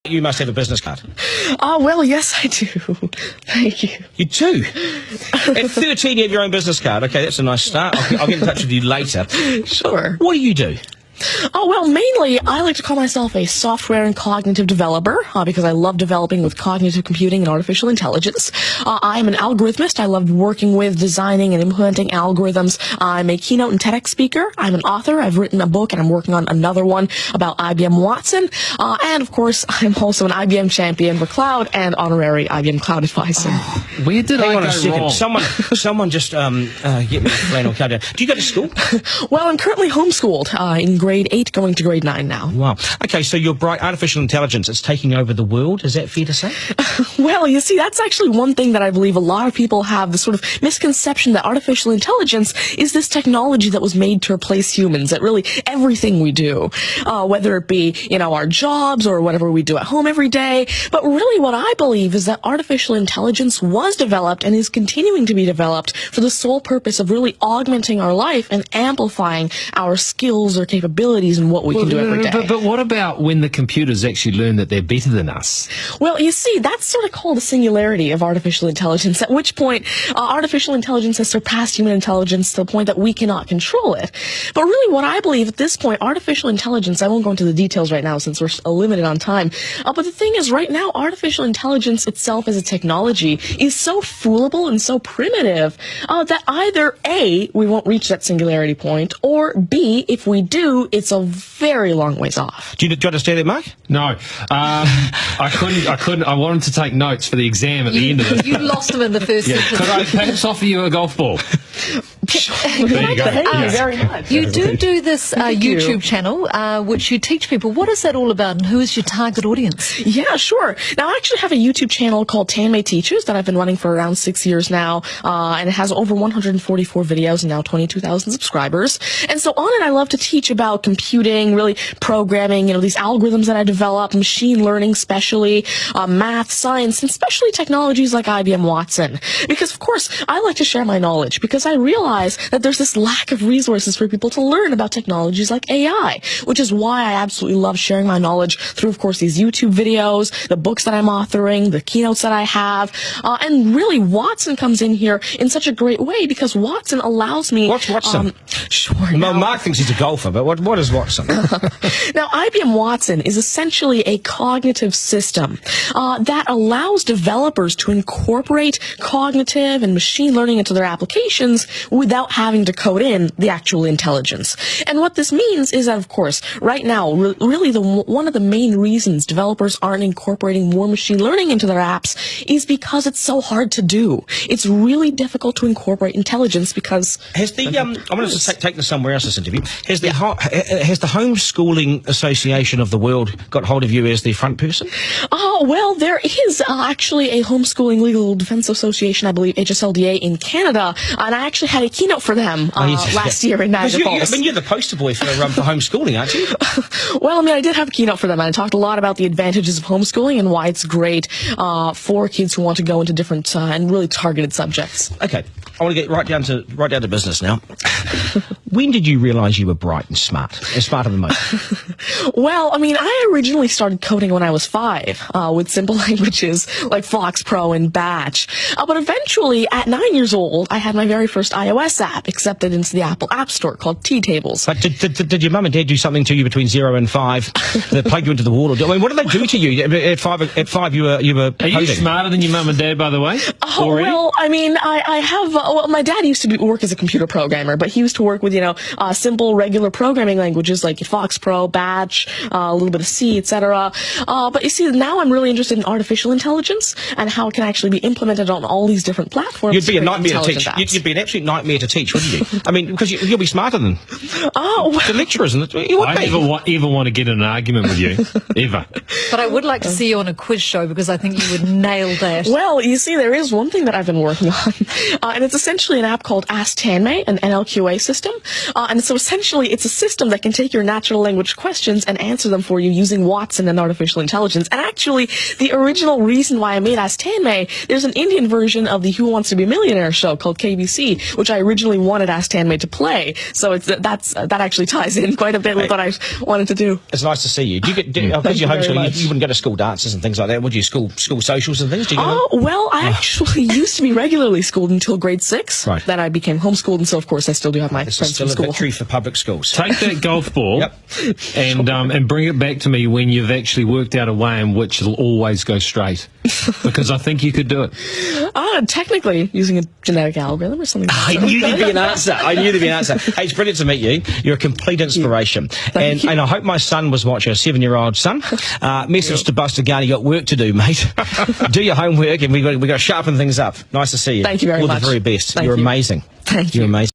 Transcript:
You must have a business card. Oh, well, yes, I do. Thank you. You do? At 13, you have your own business card. Okay, that's a nice start. I'll get in touch with you later. Sure. What do you do? Oh, well, mainly, I like to call myself a software and cognitive developer, because I love developing with cognitive computing and artificial intelligence. I'm an algorithmist. I love working with, designing, and implementing algorithms. I'm a keynote and TEDx speaker. I'm an author. I've written a book, and I'm working on another one about IBM Watson. And, of course, I'm also an IBM champion for cloud and honorary IBM cloud advisor. Oh, where did I go wrong? Someone just get me a flannel card. Do you go to school? Well, I'm currently homeschooled in grade 8, going to grade 9 now. Wow. Okay, so you're bright. Artificial intelligence, it's taking over the world. Is that fair to say? Well, you see, that's actually one thing that I believe a lot of people have, the sort of misconception that artificial intelligence is this technology that was made to replace humans at really everything we do, whether it be, our jobs or whatever we do at home every day. But really what I believe is that artificial intelligence was developed and is continuing to be developed for the sole purpose of really augmenting our life and amplifying our skills or capabilities and what we can do every day. But what about when the computers actually learn that they're better than us? Well, you see, that's sort of called a singularity of artificial intelligence, at which point artificial intelligence has surpassed human intelligence to the point that we cannot control it. But really what I believe at this point, artificial intelligence, I won't go into the details right now since we're limited on time, but the thing is right now, artificial intelligence itself as a technology is so foolable and so primitive that either A, we won't reach that singularity point, or B, if we do, it's a very long ways off. Do you understand it, Mark? No. I couldn't. I wanted to take notes for the exam at the end of it. You lost them in the first sentence. Could I perhaps offer you a golf ball? There you go. Thank you very much. You do this YouTube channel, which you teach people. What is that all about, and who is your target audience? Yeah, sure. Now, I actually have a YouTube channel called Tanmay Teaches that I've been running for around 6 years now, and it has over 144 videos and now 22,000 subscribers. And so on it, I love to teach about computing, really programming, these algorithms that I develop, machine learning especially, math, science, and especially technologies like IBM Watson. Because, of course, I like to share my knowledge because I realize that there's this lack of resources for people to learn about technologies like AI, which is why I absolutely love sharing my knowledge through, of course, these YouTube videos, the books that I'm authoring, the keynotes that I have, and really Watson comes in here in such a great way because Watson allows me... What's Watson? Sure. Mark thinks he's a golfer, but what is Watson? Now, IBM Watson is essentially a cognitive system that allows developers to incorporate cognitive and machine learning into their applications without having to code in the actual intelligence. And what this means is that, of course, right now, really one of the main reasons developers aren't incorporating more machine learning into their apps is because it's so hard to do. It's really difficult to incorporate intelligence because... Has the I'm going to take this somewhere else, this interview. Has the Homeschooling Association of the World got hold of you as the front person? Oh, well, there is actually a Homeschooling Legal Defense Association, I believe, HSLDA in Canada, and I actually had a keynote for them last year in Niagara Falls. You're the poster boy for homeschooling, aren't you? Well, I did have a keynote for them, and I talked a lot about the advantages of homeschooling and why it's great for kids who want to go into different and really targeted subjects. Okay, I want to get right down to business now. When did you realise you were bright and smart, and smarter than most? Well, I originally started coding when I was 5 with simple languages like Fox Pro and Batch. But eventually, at 9 years old, I had my very first iOS app accepted into the Apple App Store called T-Tables. But did your mum and dad do something to you between 0 and 5 that plugged you into the wall? What did they do to you? At 5 you were Are you smarter than your mum and dad, by the way? Oh, already? Well, I have... my dad used to work as a computer programmer, but he used to work with, simple, regular programming languages like Fox Pro, Batch, a little bit of C, etc. But you see, now I'm really interested in artificial intelligence and how it can actually be implemented on all these different platforms. You'd be a nightmare to teach. You'd be an absolute nightmare to teach, wouldn't you? Because you'll be smarter than the lecturers. I never even want to get in an argument with you, ever. But I would like to see you on a quiz show because I think you would nail that. Well, you see, there is one thing that I've been working on, and it's essentially an app called Ask Tanmay, an NLQA system. And so essentially, it's a system that can take your natural language questions and answer them for you using Watson and artificial intelligence. And actually, the original reason why I made Ask Tanmay, there's an Indian version of the Who Wants to Be a Millionaire show called KBC, which I originally wanted Ask Handmaid to play. So that actually ties in quite a bit with what I wanted to do. It's nice to see you. Do you get, because you're homeschooling, you wouldn't go to school dances and things like that, would you? School socials and things? Do you go well, I actually used to be regularly schooled until grade 6. Right. Then I became homeschooled, and so of course I still do have my This is friends still from school. a victory for public schools. Take that golf ball Yep. and bring it back to me when you've actually worked out a way in which it'll always go straight. Because I think you could do it. Technically, using a genetic algorithm or something. I knew there'd be an answer. Hey, it's brilliant to meet you. You're a complete inspiration. And I hope my son was watching, a 7-year-old son. Message to Buster Garner, you got work to do, mate. Do your homework, and we got to sharpen things up. Nice to see you. Thank you very much. All the very best. Thank You're you. amazing. Thank you. You're amazing.